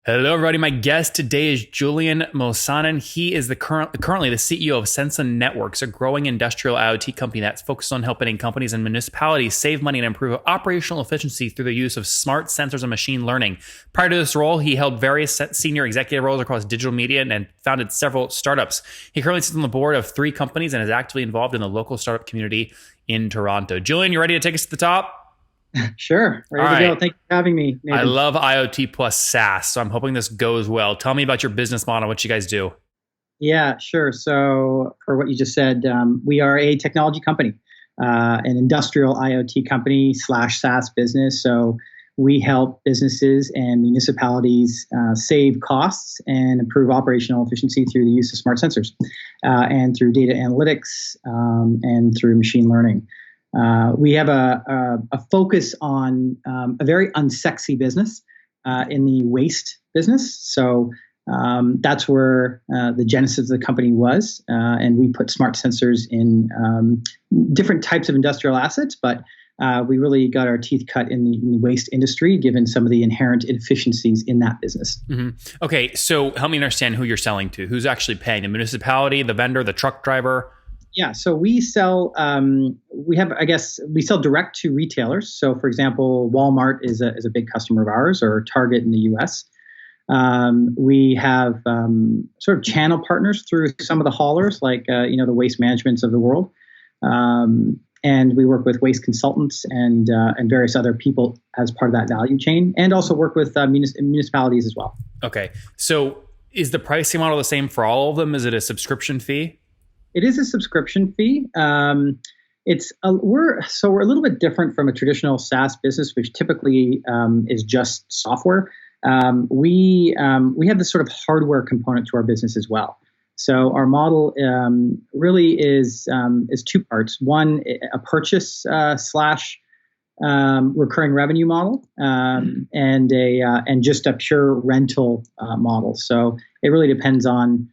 Hello, everybody. My guest today is Julian Mossanen. He is currently the CEO of Sensa Networks, a growing industrial IoT company that's focused on helping companies and municipalities save money and improve operational efficiency through the use of smart sensors and machine learning. Prior to this role, he held various senior executive roles across digital media and founded several startups. He currently sits on the board of 3 companies and is actively involved in the local startup community in Toronto. Julian, you ready to take us to the top? Sure. Ready to go. Thank you for having me, Nathan. I love IoT plus SaaS, so I'm hoping this goes well. Tell me about your business model, what you guys do. Yeah, sure. So for what you just said, we are a technology company, an industrial IoT company / SaaS business. So we help businesses and municipalities save costs and improve operational efficiency through the use of smart sensors and through data analytics and through machine learning. We have a focus on a very unsexy business in the waste business. So that's where the genesis of the company was. And we put smart sensors in different types of industrial assets, but we really got our teeth cut in the waste industry, given some of the inherent inefficiencies in that business. Mm-hmm. Okay, so help me understand who you're selling to. Who's actually paying? The municipality, the vendor, the truck driver? Yeah, so we sell. We sell direct to retailers. So, for example, Walmart is a big customer of ours, or Target in the U.S. We have sort of channel partners through some of the haulers, like the Waste Managements of the world, and we work with waste consultants and various other people as part of that value chain, and also work with municipalities as well. Okay, so is the pricing model the same for all of them? Is it a subscription fee? It is a subscription fee. We're a little bit different from a traditional SaaS business, which typically is just software. We have this sort of hardware component to our business as well. So our model really is 2 parts. One, a purchase / recurring revenue model, and just a pure rental model. So it really depends on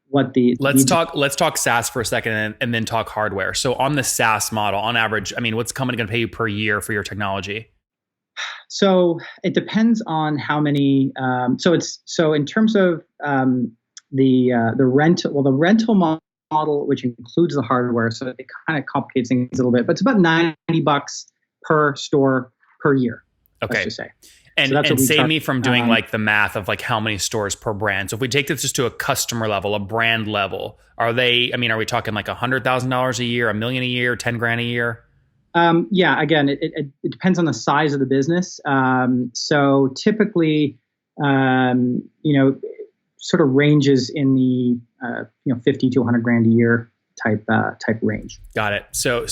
what the let's talk SaaS for a second and then talk hardware. So on the SaaS model, on average, what's a company going to pay you per year for your technology? So it depends on how many. So in terms of the rental, the rental model, which includes the hardware, so it kind of complicates things a little bit, but it's about $90 per store per year. Okay. Let's just say. And save me from doing like the math of like how many stores per brand. So if we take this just to a customer level, a brand level, are we talking like $100,000 a year, $1 million a year, $10,000 a year? Yeah, again, it depends on the size of the business. So typically, sort of ranges in the 50 to $100,000 a year type range. Got it. So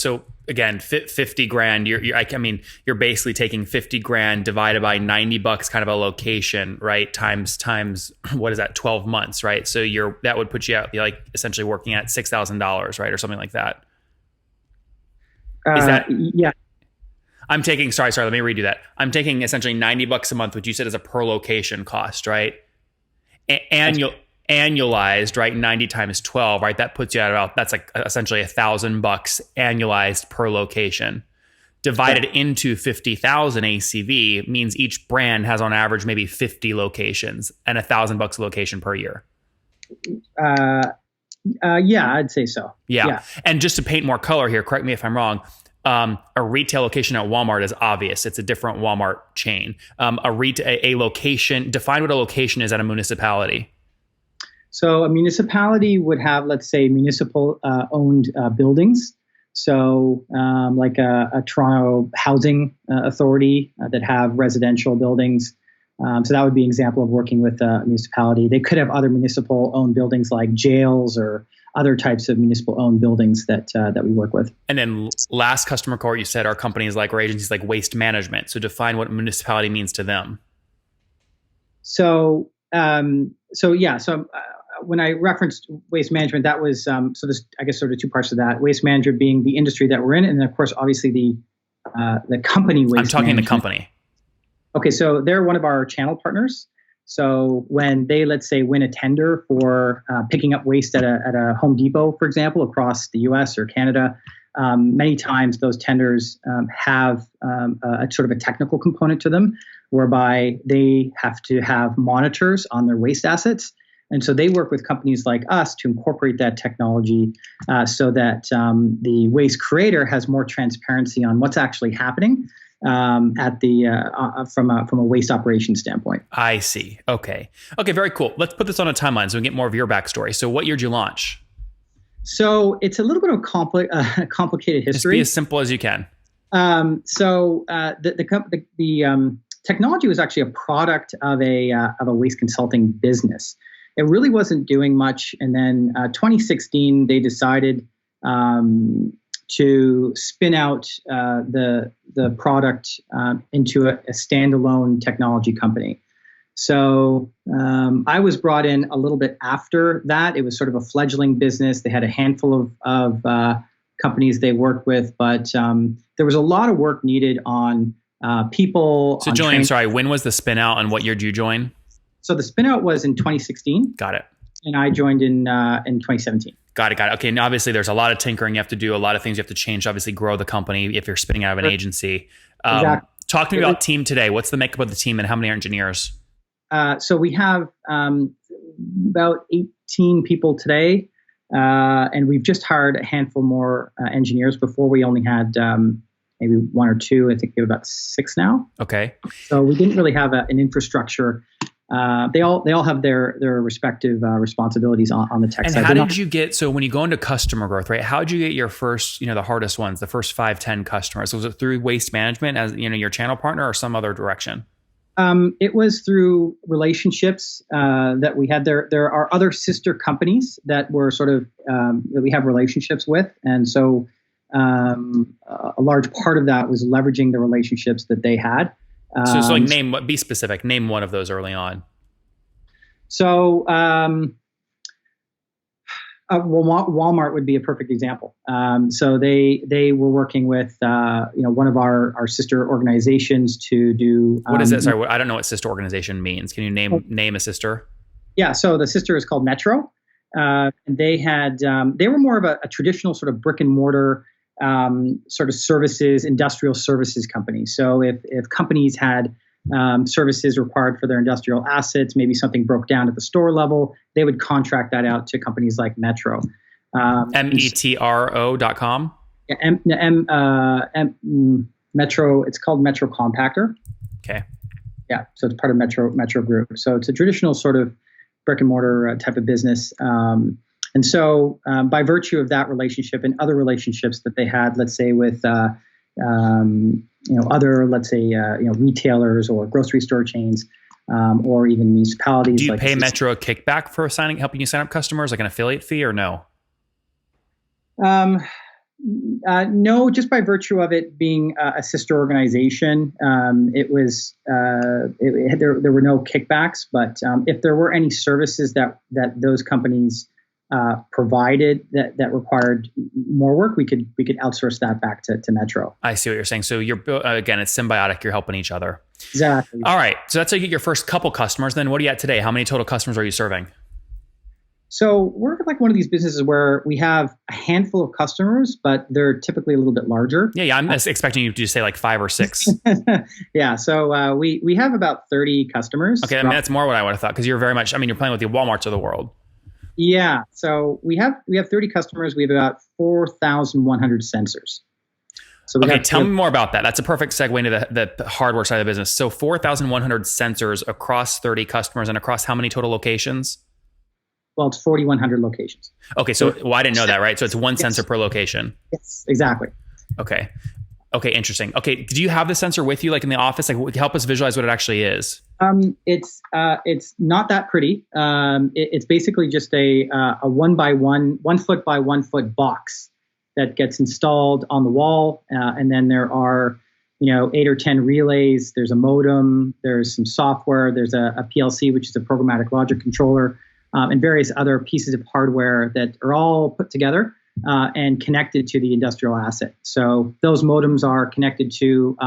again, $50,000. You're basically taking $50,000 divided by $90 kind of a location, right? Times what is that? 12 months, right? So that would put you out like essentially working at $6,000, right, or something like that. Is that? Yeah. I'm taking. Sorry. Let me redo that. I'm taking essentially $90 a month, which you said is a per location cost, right? Annualized, right? 90 times 12, right? That puts you at about, that's like essentially $1,000 annualized per location. Divided into 50,000 ACV means each brand has on average maybe 50 locations and $1,000 a location per year. Yeah, I'd say so. Yeah. And just to paint more color here, correct me if I'm wrong. A retail location at Walmart is obvious. It's a different Walmart chain. A location, define what a location is at a municipality. So a municipality would have, let's say, municipal owned buildings. So like a Toronto housing authority that have residential buildings. So that would be an example of working with a municipality. They could have other municipal owned buildings like jails or other types of municipal owned buildings that we work with. And then last customer cohort, you said are companies like, or agencies like Waste Management. So define what municipality means to them. When I referenced Waste Management, that was there's, I guess, sort of 2 parts to that. Waste Management being the industry that we're in, and then of course, obviously the company Waste Management. I'm talking the company. Okay, so they're one of our channel partners. So when they, let's say, win a tender for picking up waste at a Home Depot, for example, across the U.S. or Canada, many times those tenders have a sort of a technical component to them, whereby they have to have monitors on their waste assets. And so they work with companies like us to incorporate that technology so that the waste creator has more transparency on what's actually happening at the from a waste operation standpoint. I see. Okay, very cool. Let's put this on a timeline so we can get more of your backstory. So what year did you launch? So it's a little bit of complicated history. Just be as simple as you can. The technology was actually a product of a waste consulting business. It really wasn't doing much. And then 2016, they decided to spin out the product into a standalone technology company. So I was brought in a little bit after that. It was sort of a fledgling business. They had a handful of companies they worked with, but there was a lot of work needed on people. So Julian, sorry, when was the spin out and what year did you join? So the spin out was in 2016. Got it. And I joined in 2017. Got it. Okay. Now, obviously, there's a lot of tinkering you have to do, a lot of things you have to change, obviously grow the company if you're spinning out of an agency. Exactly. Talk to me about team today. What's the makeup of the team and how many engineers? So we have about 18 people today, and we've just hired a handful more engineers. Before we only had maybe one or two. I think we have about 6 now. Okay. So we didn't really have an infrastructure. They all have their respective responsibilities on the tech side. And how did you get, so when you go into customer growth, right? How did you get your first, the hardest ones, the first 5, 10 customers? Was it through Waste Management as, your channel partner or some other direction? It was through relationships that we had. There are other sister companies that were sort of, that we have relationships with. And so a large part of that was leveraging the relationships that they had. So be specific. Name one of those early on. So, Walmart would be a perfect example. So they were working with one of our sister organizations to do. What is it? Sorry, I don't know what sister organization means. Can you name a sister? Yeah. So the sister is called Metro. And they were more of a traditional sort of brick and mortar sort of services, industrial services company. So if companies had services required for their industrial assets, maybe something broke down at the store level, they would contract that out to companies like Metro. metro.com? Yeah, Metro, it's called Metro Compactor. Okay. Yeah, so it's part of Metro Group. So it's a traditional sort of brick and mortar type of business. And so by virtue of that relationship and other relationships that they had, let's say with other, let's say, retailers or grocery store chains or even municipalities. Do you pay Metro a kickback for helping you sign up customers, like an affiliate fee, or no? No, just by virtue of it being a sister organization, it was there were no kickbacks. But if there were any services that those companies provided that required more work, we could outsource that back to Metro. I see what you're saying. So you're again, it's symbiotic. You're helping each other. Exactly. All right. So that's how you get your first couple customers. Then what are you at today? How many total customers are you serving? So we're like one of these businesses where we have a handful of customers, but they're typically a little bit larger. Yeah. I'm expecting you to say like 5 or 6. Yeah. So we have about 30 customers. Okay. I mean, that's more what I would have thought, because you're very much, you're playing with the Walmarts of the world. Yeah. So we have 30 customers. We have about 4,100 sensors. So tell me more about that. That's a perfect segue into the hardware side of the business. So 4,100 sensors across 30 customers and across how many total locations? Well, it's 4,100 locations. Okay. So I didn't know that, right? So it's one sensor per location. Yes, exactly. Okay. Interesting. Okay. Do you have the sensor with you, like in the office? Like, help us visualize what it actually is. It's not that pretty. It's basically just a 1 foot by 1 foot box that gets installed on the wall. And then there are, 8 or 10 relays. There's a modem. There's some software. There's a PLC, which is a programmatic logic controller, and various other pieces of hardware that are all put together and connected to the industrial asset. So those modems are connected to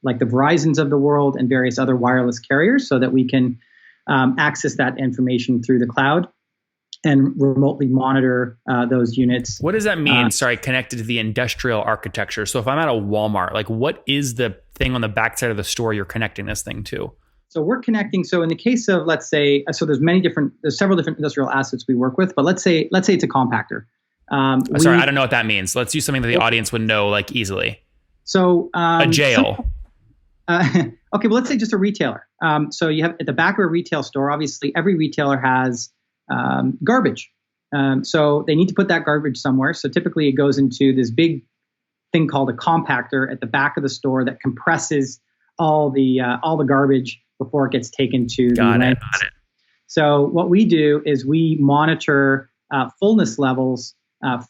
like the Verizons of the world and various other wireless carriers, so that we can access that information through the cloud. and remotely monitor those units. What does that mean? Sorry, connected to the industrial architecture. So if I'm at a Walmart, like what is the thing on the backside of the store you're connecting this thing to? So we're connecting. So in the case of, let's say, so there's several different industrial assets we work with, but let's say it's a compactor. Sorry, I don't know what that means. Let's use something that the audience would know like easily. So a jail. Okay, well, let's say just a retailer. So you have at the back of a retail store, obviously every retailer has garbage. So they need to put that garbage somewhere. So typically it goes into this big thing called a compactor at the back of the store that compresses all the garbage before it gets taken to the landfill. Got it. So what we do is we monitor fullness levels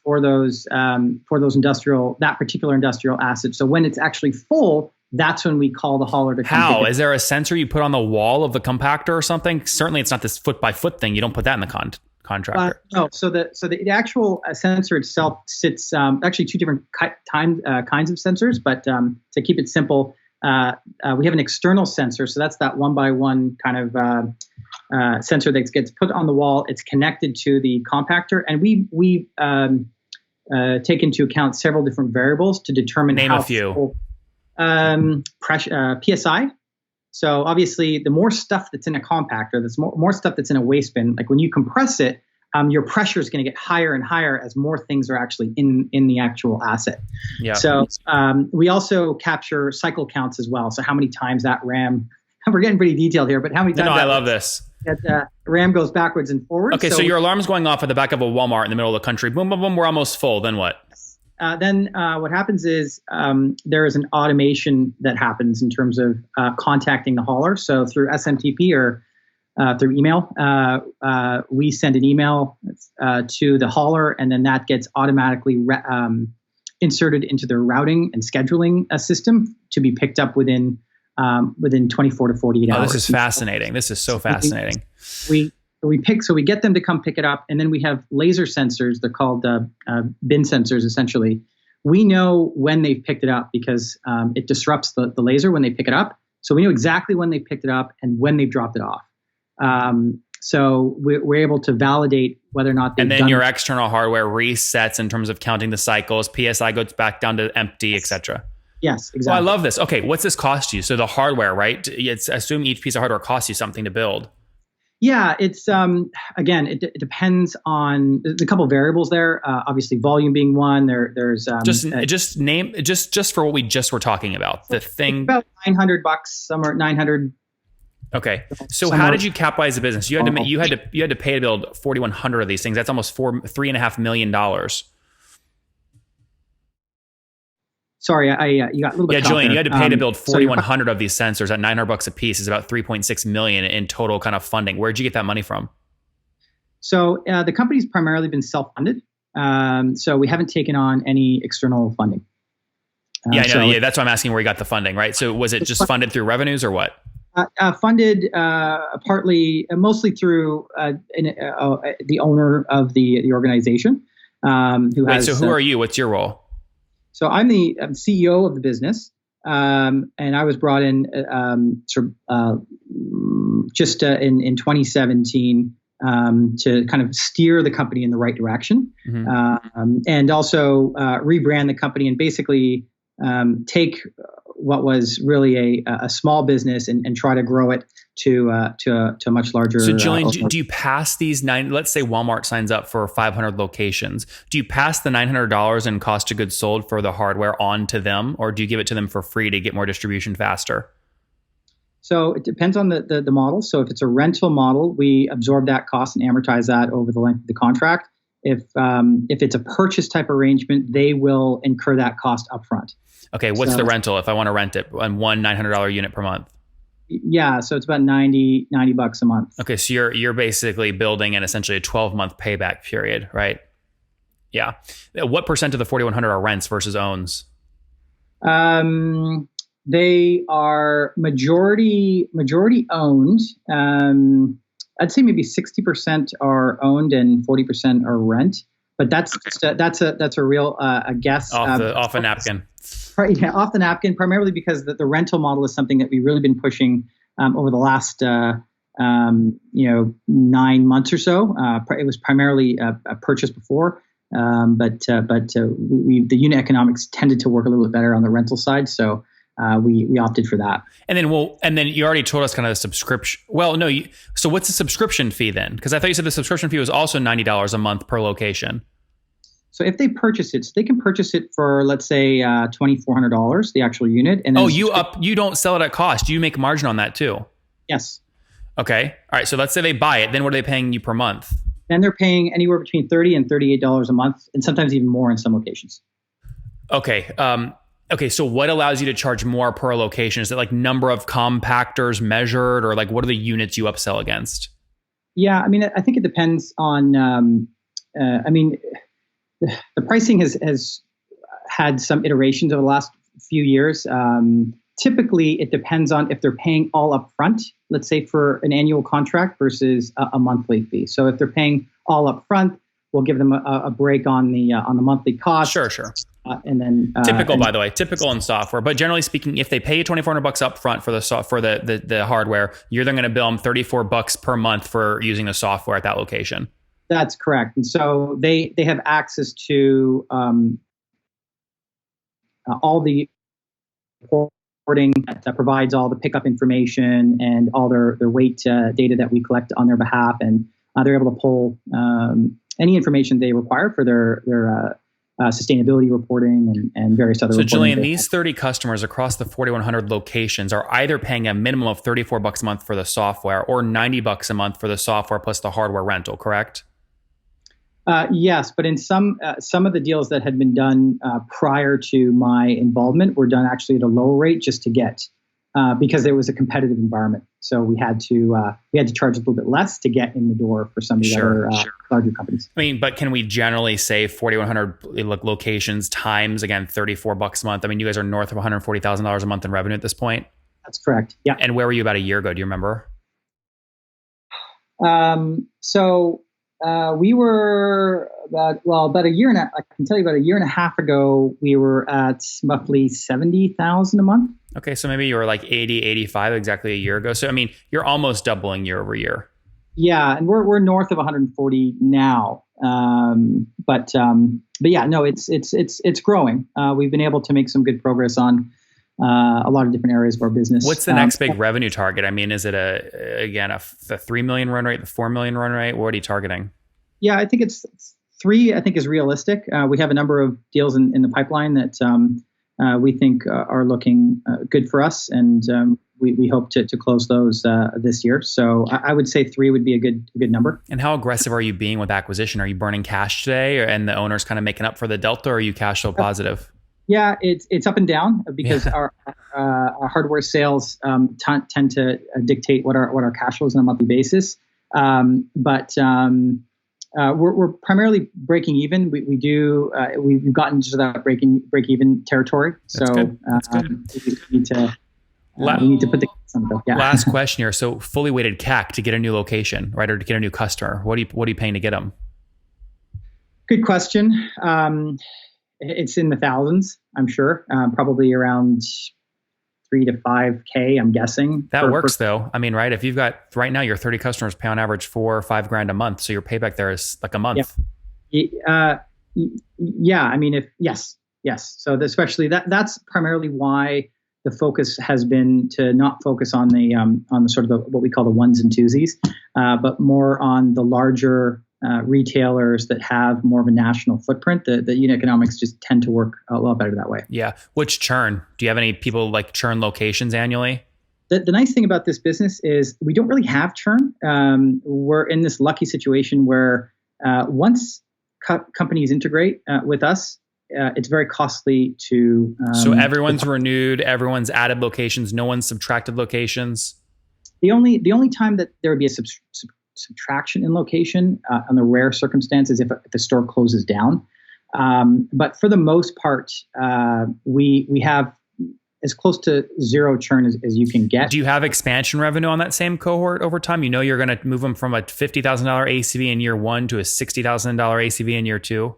for those that particular industrial asset. So when it's actually full, that's when we call the hauler to come. How? Is there a sensor you put on the wall of the compactor or something? Certainly it's not this foot by foot thing. You don't put that in the contractor. No. So the actual sensor itself sits actually two different kinds of sensors, but to keep it simple, we have an external sensor. So that's that 1x1 kind of sensor that gets put on the wall. It's connected to the compactor, and we take into account several different variables to determine Name a few. Pressure, PSI. So obviously, the more stuff that's in a compactor, there's more stuff that's in a waste bin. Like when you compress it, your pressure is going to get higher and higher as more things are actually in the actual asset. Yeah. So we also capture cycle counts as well. So how many times that RAM? We're getting pretty detailed here, but how many times? No, I love this. That RAM goes backwards and forwards. Okay, so your alarm's going off at the back of a Walmart in the middle of the country. Boom, boom, boom. We're almost full. Then what? Then what happens is there is an automation that happens in terms of contacting the hauler. So through SMTP or through email, we send an email to the hauler, and then that gets automatically inserted into their routing and scheduling system to be picked up within 24 to 48 hours. This is fascinating. This is so fascinating. We get them to come pick it up, and then we have laser sensors. They're called bin sensors, essentially. We know when they've picked it up because it disrupts the laser when they pick it up. So we know exactly when they picked it up and when they've dropped it off. So we're able to validate whether or not they've done. And then your external hardware resets in terms of counting the cycles. PSI goes back down to empty, etc. Yes, exactly. Well, I love this. Okay, what's this cost you? So the hardware, right? Assume each piece of hardware costs you something to build. Yeah, it's again, it depends on a couple of variables there. Obviously, volume being one. There's just for what we just were talking about. The thing about $900, somewhere 900. Okay, so how did you capitalize the business? You had to pay to build 4,100 of these things. That's almost $3.5 million. Sorry, you got a little bit. Yeah, Julian, you had to pay to build 4,100 of these sensors at $900 a piece. Is about 3.6 million in total kind of funding. Where'd you get that money from? So the company's primarily been self-funded. So we haven't taken on any external funding. That's why I'm asking where you got the funding, right? So was it just funded through revenues or what? Funded mostly through the owner of the organization. Who are you? What's your role? So I'm the CEO of the business, and I was brought in in 2017 to kind of steer the company in the right direction, and also rebrand the company and basically take what was really a small business and try to grow it to a much larger. So Julian, do you pass these let's say Walmart signs up for 500 locations. Do you pass the $900 in cost of goods sold for the hardware on to them, or do you give it to them for free to get more distribution faster? So it depends on the model. So if it's a rental model, we absorb that cost and amortize that over the length of the contract. If it's a purchase type arrangement, they will incur that cost upfront. Okay, what's the rental if I want to rent it on one $900 unit per month? Yeah, so it's about $90 a month. Okay, so you're basically building in essentially a 12-month payback period, right? Yeah. What percent of the 4,100 are rents versus owns? They are majority owned. I'd say maybe 60% are owned and 40% are rent. But that's a real guess. Off a napkin. Yeah, off the napkin, primarily because the rental model is something that we've really been pushing over the last 9 months or so. It was primarily a purchase before, but the unit economics tended to work a little bit better on the rental side, so we opted for that. And then you already told us kind of the subscription. Well, no. So what's the subscription fee then? Because I thought you said the subscription fee was also $90 a month per location. So if they purchase it, they can purchase it for, let's say, $2,400, the actual unit. And then you don't sell it at cost. You make a margin on that too. Yes. Okay. All right. So let's say they buy it. Then what are they paying you per month? Then they're paying anywhere between $30 and $38 a month, and sometimes even more in some locations. Okay. Okay. So what allows you to charge more per location? Is it like number of compactors measured, or like what are the units you upsell against? Yeah. I mean, I think it depends on, the pricing has had some iterations over the last few years. Typically, it depends on if they're paying all up front, let's say for an annual contract versus a monthly fee. So if they're paying all up front, we'll give them a break on the monthly cost. Sure. And then by the way, typical in software. But generally speaking, if they pay you $2,400 up front for the hardware, you're then going to bill them $34 per month for using the software at that location. That's correct. And so they have access to all the reporting that provides all the pickup information and all their weight data that we collect on their behalf. And they're able to pull any information they require for their sustainability reporting and various other. So Julian, these 30 customers across the 4,100 locations are either paying a minimum of $34 a month for the software or $90 a month for the software plus the hardware rental, correct? Yes, but in some of the deals that had been done prior to my involvement were done actually at a lower rate just to get because there was a competitive environment. So we had to charge a little bit less to get in the door for some of the other larger companies. I mean, but can we generally say 4,100 locations times again $34 a month? I mean, you guys are north of $140,000 a month in revenue at this point. That's correct. Yeah. And where were you about a year ago? Do you remember? We were about a year and I can tell you about a year and a half ago, we were at roughly 70,000 a month. Okay. So maybe you were like 80, 85 exactly a year ago. So, I mean, you're almost doubling year over year. Yeah. And we're north of 140 now. But yeah, no, it's growing. We've been able to make some good progress on a lot of different areas of our business. What's the next big revenue target? I mean, is it the 3 million run rate, the 4 million run rate? What are you targeting? Yeah, I think it's 3, I think is realistic. We have a number of deals in the pipeline that we think are looking good for us. And we hope to close those this year. So I would say 3 would be a good number. And how aggressive are you being with acquisition? Are you burning cash today and the owner's kind of making up for the delta, or are you cash flow positive? Yeah, it's up and down because our hardware sales tend to dictate what our cash flow is on a monthly basis. But we're primarily breaking even. We've gotten to that break even territory. That's good. That's good. We need to put the Last question here. So fully weighted CAC to get a new location, right, or to get a new customer. What are you paying to get them? Good question. It's in the thousands, I'm sure. Probably around 3 to 5K, I'm guessing. That works though. I mean, right? If you've got right now your 30 customers pay on average $4,000 or $5,000 a month, so your payback there is like a month. Yeah. I mean, yes. So especially that's primarily why the focus has been to not focus on the sort of what we call the ones and twosies, but more on the larger retailers that have more of a national footprint. The unit economics just tend to work a lot better that way. Yeah. Which churn? Do you have any people like churn locations annually? The nice thing about this business is we don't really have churn. We're in this lucky situation where once companies integrate with us, it's very costly to. So everyone's renewed, everyone's added locations, no one's subtracted locations. The only time that there would be a subtraction in location on the rare circumstances if the store closes down. But for the most part, we have as close to zero churn as you can get. Do you have expansion revenue on that same cohort over time? You know you're going to move them from a $50,000 ACV in year 1 to a $60,000 ACV in year 2?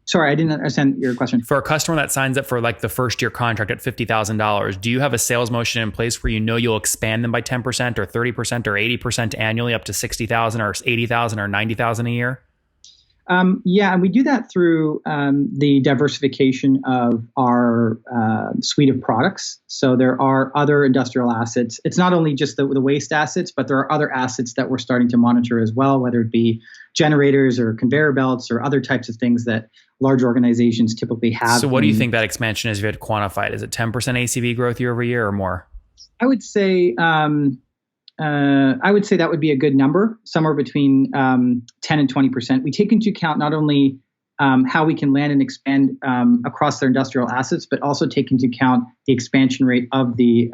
Sorry, I didn't understand your question. For a customer that signs up for like the first year contract at $50,000, do you have a sales motion in place where you know you'll expand them by 10% or 30% or 80% annually up to 60,000 or 80,000 or 90,000 a year? Yeah, and we do that through the diversification of our suite of products. So there are other industrial assets. It's not only just the waste assets, but there are other assets that we're starting to monitor as well, whether it be generators or conveyor belts or other types of things that large organizations typically have. So what do you think that expansion is if you had to quantify it? Is it 10% ACV growth year over year or more? I would say that would be a good number, somewhere between 10 and 20%. We take into account not only how we can land and expand across their industrial assets, but also take into account the expansion rate of the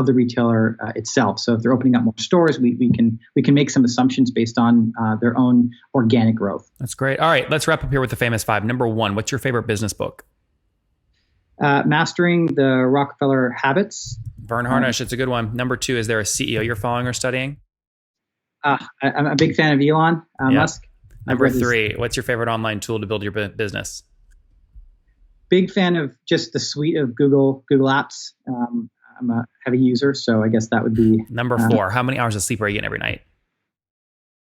retailer itself. So if they're opening up more stores, we can make some assumptions based on their own organic growth. That's great. All right, let's wrap up here with the famous five. Number one, what's your favorite business book? Mastering the Rockefeller Habits. Vern Harnish, it's a good one. Number two, is there a CEO you're following or studying? I'm a big fan of Elon Musk. Number three, what's your favorite online tool to build your business? Big fan of just the suite of Google Apps. I'm a heavy user, so I guess that would be... Number four, how many hours of sleep are you getting every night?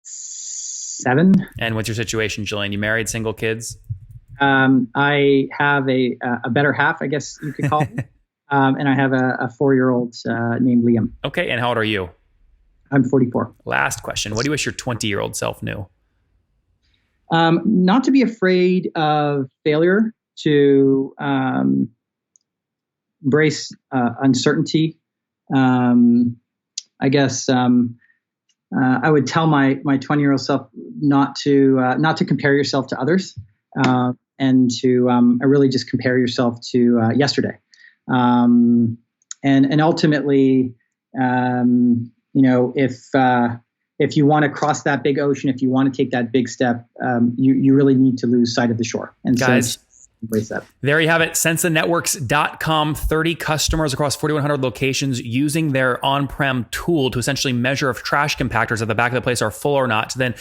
7. And what's your situation, Julian? You married, single, kids? I have a better half, I guess you could call it. And I have a 4-year-old named Liam. Okay, and how old are you? I'm 44. Last question. What do you wish your 20-year-old self knew? Not to be afraid of failure, to embrace uncertainty. I guess I would tell my 20-year-old self not to compare yourself to others, and to really just compare yourself to yesterday. And ultimately, if you want to cross that big ocean, if you want to take that big step, you really need to lose sight of the shore. And guys, so embrace that. There you have it. SensaNetworks.com, 30 customers across 4,100 locations using their on-prem tool to essentially measure if trash compactors at the back of the place are full or not, to then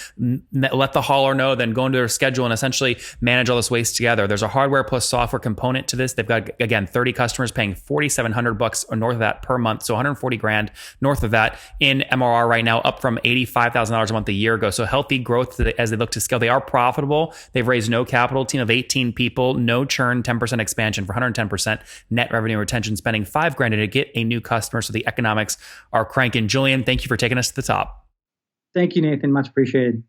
let the hauler know, then go into their schedule and essentially manage all this waste together. There's a hardware plus software component to this. They've got, again, 30 customers paying $4,700 or north of that per month. So $140,000 north of that in MRR right now, up from $85,000 a month a year ago. So healthy growth as they look to scale. They are profitable. They've raised no capital, team of 18 people, no churn, 10% expansion for 110% net revenue retention, spending $5,000 to get a new customer. So the economics are cranking. Julian, thank you for taking us to the top. Thank you, Nathan. Much appreciated.